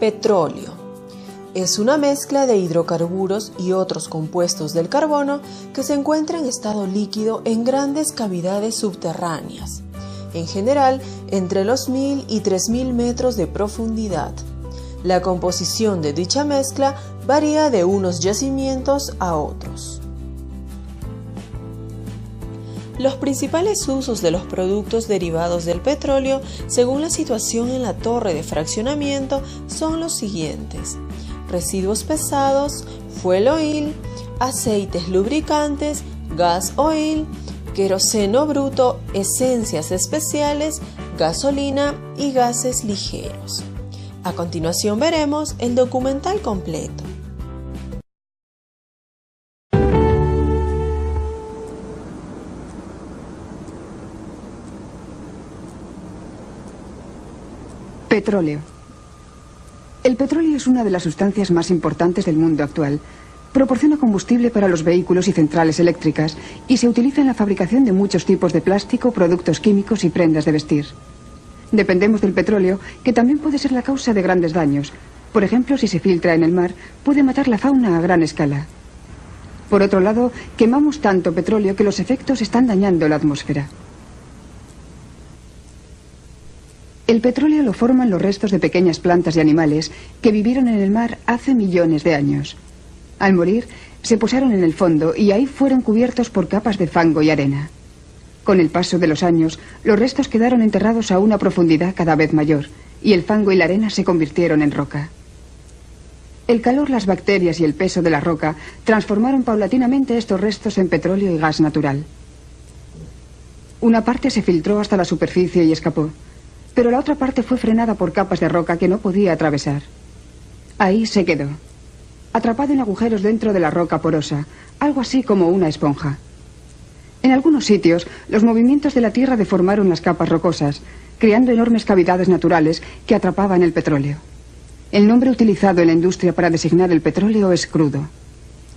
Petróleo. Es una mezcla de hidrocarburos y otros compuestos del carbono que se encuentra en estado líquido en grandes cavidades subterráneas, en general entre los 1000 y 3000 metros de profundidad. La composición de dicha mezcla varía de unos yacimientos a otros. Los principales usos de los productos derivados del petróleo, según la situación en la torre de fraccionamiento, son los siguientes: residuos pesados, fuel oil, aceites lubricantes, gas oil, queroseno bruto, esencias especiales, gasolina y gases ligeros. A continuación veremos el documental completo. Petróleo. El petróleo es una de las sustancias más importantes del mundo actual. Proporciona combustible para los vehículos y centrales eléctricas y se utiliza en la fabricación de muchos tipos de plástico, productos químicos y prendas de vestir. Dependemos del petróleo, que también puede ser la causa de grandes daños. Por ejemplo, si se filtra en el mar, puede matar la fauna a gran escala. Por otro lado, quemamos tanto petróleo que los efectos están dañando la atmósfera. El petróleo lo forman los restos de pequeñas plantas y animales que vivieron en el mar hace millones de años. Al morir, se posaron en el fondo y ahí fueron cubiertos por capas de fango y arena. Con el paso de los años, los restos quedaron enterrados a una profundidad cada vez mayor y el fango y la arena se convirtieron en roca. El calor, las bacterias y el peso de la roca transformaron paulatinamente estos restos en petróleo y gas natural. Una parte se filtró hasta la superficie y escapó, pero la otra parte fue frenada por capas de roca que no podía atravesar. Ahí se quedó, atrapado en agujeros dentro de la roca porosa, algo así como una esponja. En algunos sitios, los movimientos de la tierra deformaron las capas rocosas, creando enormes cavidades naturales que atrapaban el petróleo. El nombre utilizado en la industria para designar el petróleo es crudo.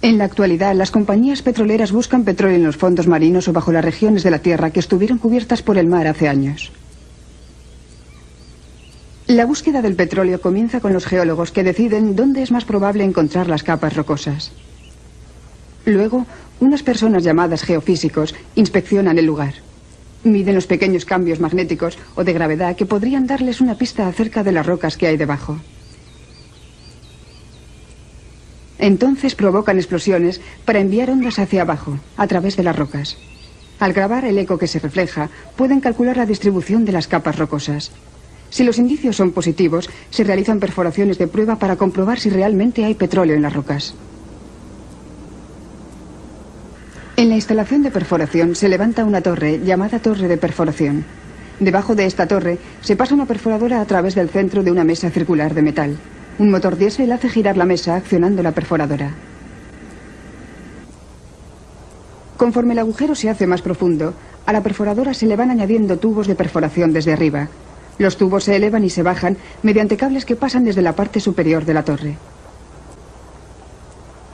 En la actualidad, las compañías petroleras buscan petróleo en los fondos marinos o bajo las regiones de la tierra que estuvieron cubiertas por el mar hace años. La búsqueda del petróleo comienza con los geólogos que deciden dónde es más probable encontrar las capas rocosas. Luego, unas personas llamadas geofísicos inspeccionan el lugar. Miden los pequeños cambios magnéticos o de gravedad que podrían darles una pista acerca de las rocas que hay debajo. Entonces provocan explosiones para enviar ondas hacia abajo, a través de las rocas. Al grabar el eco que se refleja, pueden calcular la distribución de las capas rocosas. Si los indicios son positivos, se realizan perforaciones de prueba para comprobar si realmente hay petróleo en las rocas. En la instalación de perforación se levanta una torre llamada torre de perforación. Debajo de esta torre se pasa una perforadora a través del centro de una mesa circular de metal. Un motor diésel hace girar la mesa accionando la perforadora. Conforme el agujero se hace más profundo, a la perforadora se le van añadiendo tubos de perforación desde arriba. Los tubos se elevan y se bajan mediante cables que pasan desde la parte superior de la torre.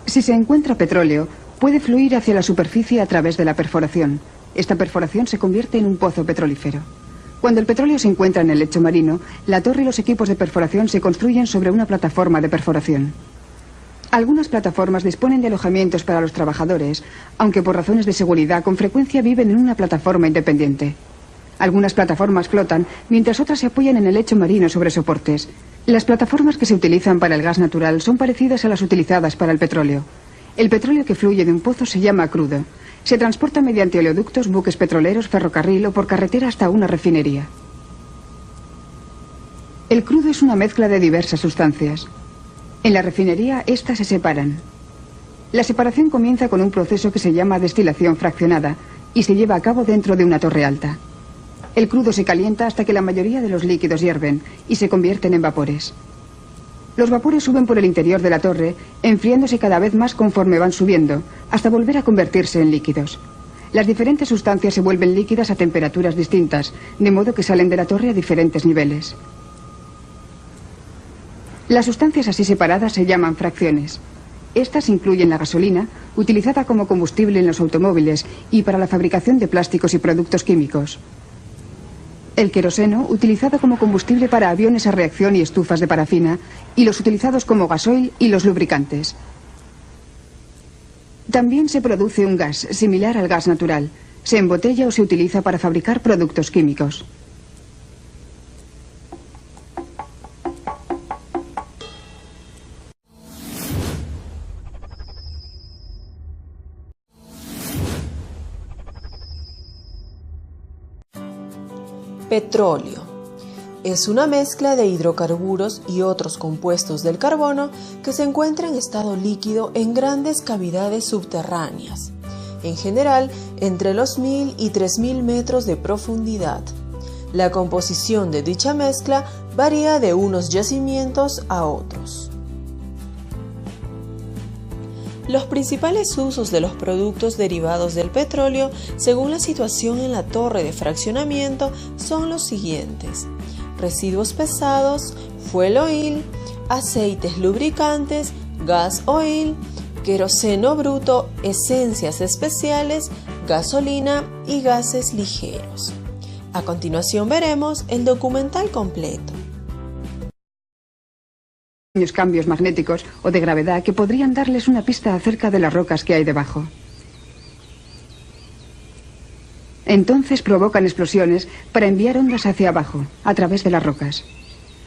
Si se encuentra petróleo, puede fluir hacia la superficie a través de la perforación. Esta perforación se convierte en un pozo petrolífero. Cuando el petróleo se encuentra en el lecho marino, la torre y los equipos de perforación se construyen sobre una plataforma de perforación. Algunas plataformas disponen de alojamientos para los trabajadores, aunque por razones de seguridad con frecuencia viven en una plataforma independiente. Algunas plataformas flotan, mientras otras se apoyan en el lecho marino sobre soportes. Las plataformas que se utilizan para el gas natural son parecidas a las utilizadas para el petróleo. El petróleo que fluye de un pozo se llama crudo. Se transporta mediante oleoductos, buques petroleros, ferrocarril o por carretera hasta una refinería. El crudo es una mezcla de diversas sustancias. En la refinería, estas se separan. La separación comienza con un proceso que se llama destilación fraccionada y se lleva a cabo dentro de una torre alta. El crudo se calienta hasta que la mayoría de los líquidos hierven y se convierten en vapores. Los vapores suben por el interior de la torre, enfriándose cada vez más conforme van subiendo, hasta volver a convertirse en líquidos. Las diferentes sustancias se vuelven líquidas a temperaturas distintas, de modo que salen de la torre a diferentes niveles. Las sustancias así separadas se llaman fracciones. Estas incluyen la gasolina, utilizada como combustible en los automóviles y para la fabricación de plásticos y productos químicos. El queroseno, utilizado como combustible para aviones a reacción y estufas de parafina, y los utilizados como gasoil y los lubricantes. También se produce un gas, similar al gas natural. Se embotella o se utiliza para fabricar productos químicos. Petróleo. Es una mezcla de hidrocarburos y otros compuestos del carbono que se encuentra en estado líquido en grandes cavidades subterráneas, en general entre los 1000 y 3000 metros de profundidad. La composición de dicha mezcla varía de unos yacimientos a otros. Los principales usos de los productos derivados del petróleo, según la situación en la torre de fraccionamiento, son los siguientes: residuos pesados, fuel oil, aceites lubricantes, gas oil, queroseno bruto, esencias especiales, gasolina y gases ligeros. A continuación veremos el documental completo. Cambios magnéticos o de gravedad que podrían darles una pista acerca de las rocas que hay debajo. Entonces provocan explosiones para enviar ondas hacia abajo, a través de las rocas.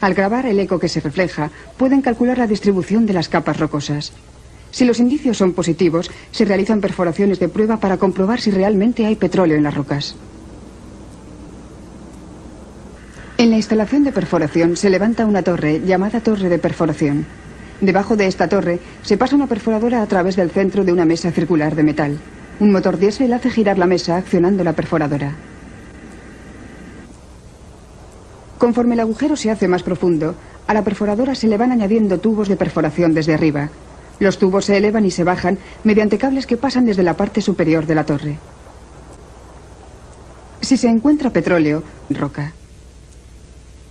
Al grabar el eco que se refleja, pueden calcular la distribución de las capas rocosas. Si los indicios son positivos, se realizan perforaciones de prueba para comprobar si realmente hay petróleo en las rocas. En la instalación de perforación se levanta una torre llamada torre de perforación. Debajo de esta torre se pasa una perforadora a través del centro de una mesa circular de metal. Un motor diésel hace girar la mesa accionando la perforadora. Conforme el agujero se hace más profundo, a la perforadora se le van añadiendo tubos de perforación desde arriba. Los tubos se elevan y se bajan mediante cables que pasan desde la parte superior de la torre. Si se encuentra petróleo, roca.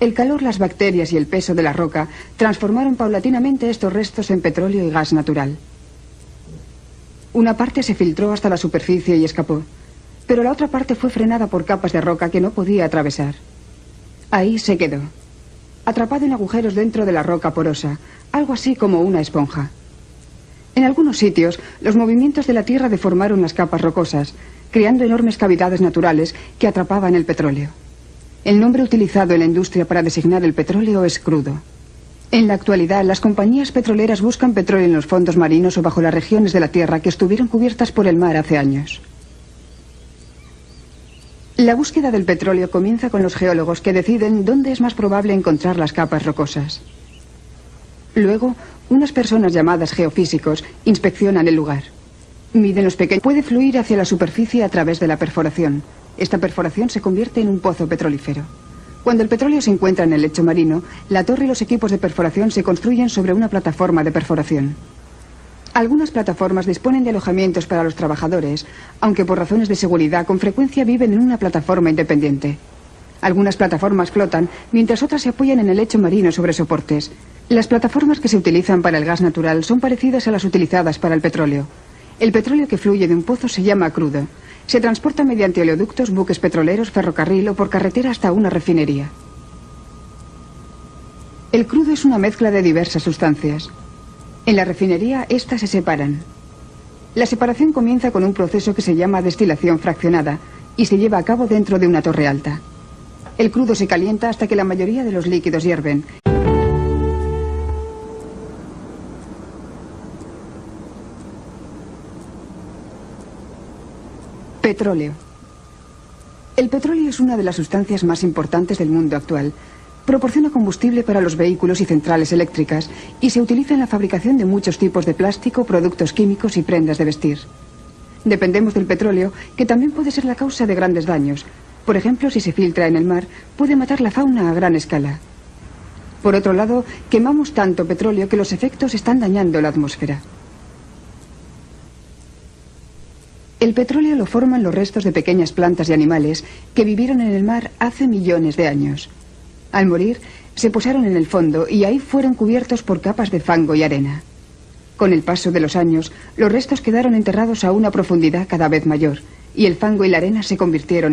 El calor, las bacterias y el peso de la roca transformaron paulatinamente estos restos en petróleo y gas natural. Una parte se filtró hasta la superficie y escapó, pero la otra parte fue frenada por capas de roca que no podía atravesar. Ahí se quedó, atrapado en agujeros dentro de la roca porosa, algo así como una esponja. En algunos sitios, los movimientos de la tierra deformaron las capas rocosas, creando enormes cavidades naturales que atrapaban el petróleo. El nombre utilizado en la industria para designar el petróleo es crudo. En la actualidad, las compañías petroleras buscan petróleo en los fondos marinos o bajo las regiones de la Tierra que estuvieron cubiertas por el mar hace años. La búsqueda del petróleo comienza con los geólogos que deciden dónde es más probable encontrar las capas rocosas. Luego, unas personas llamadas geofísicos inspeccionan el lugar. Miden los pequeños. Puede fluir hacia la superficie a través de la perforación. Esta perforación se convierte en un pozo petrolífero. Cuando el petróleo se encuentra en el lecho marino, la torre y los equipos de perforación se construyen sobre una plataforma de perforación. Algunas plataformas disponen de alojamientos para los trabajadores, aunque por razones de seguridad con frecuencia viven en una plataforma independiente. Algunas plataformas flotan, mientras otras se apoyan en el lecho marino sobre soportes. Las plataformas que se utilizan para el gas natural son parecidas a las utilizadas para el petróleo. El petróleo que fluye de un pozo se llama crudo. Se transporta mediante oleoductos, buques petroleros, ferrocarril o por carretera hasta una refinería. El crudo es una mezcla de diversas sustancias. En la refinería, estas se separan. La separación comienza con un proceso que se llama destilación fraccionada y se lleva a cabo dentro de una torre alta. El crudo se calienta hasta que la mayoría de los líquidos hierven. Petróleo. El petróleo es una de las sustancias más importantes del mundo actual. Proporciona combustible para los vehículos y centrales eléctricas y se utiliza en la fabricación de muchos tipos de plástico, productos químicos y prendas de vestir. Dependemos del petróleo, que también puede ser la causa de grandes daños. Por ejemplo, si se filtra en el mar, puede matar la fauna a gran escala. Por otro lado, quemamos tanto petróleo que los efectos están dañando la atmósfera. El petróleo lo forman los restos de pequeñas plantas y animales que vivieron en el mar hace millones de años. Al morir, se posaron en el fondo y ahí fueron cubiertos por capas de fango y arena. Con el paso de los años, los restos quedaron enterrados a una profundidad cada vez mayor y el fango y la arena se convirtieron en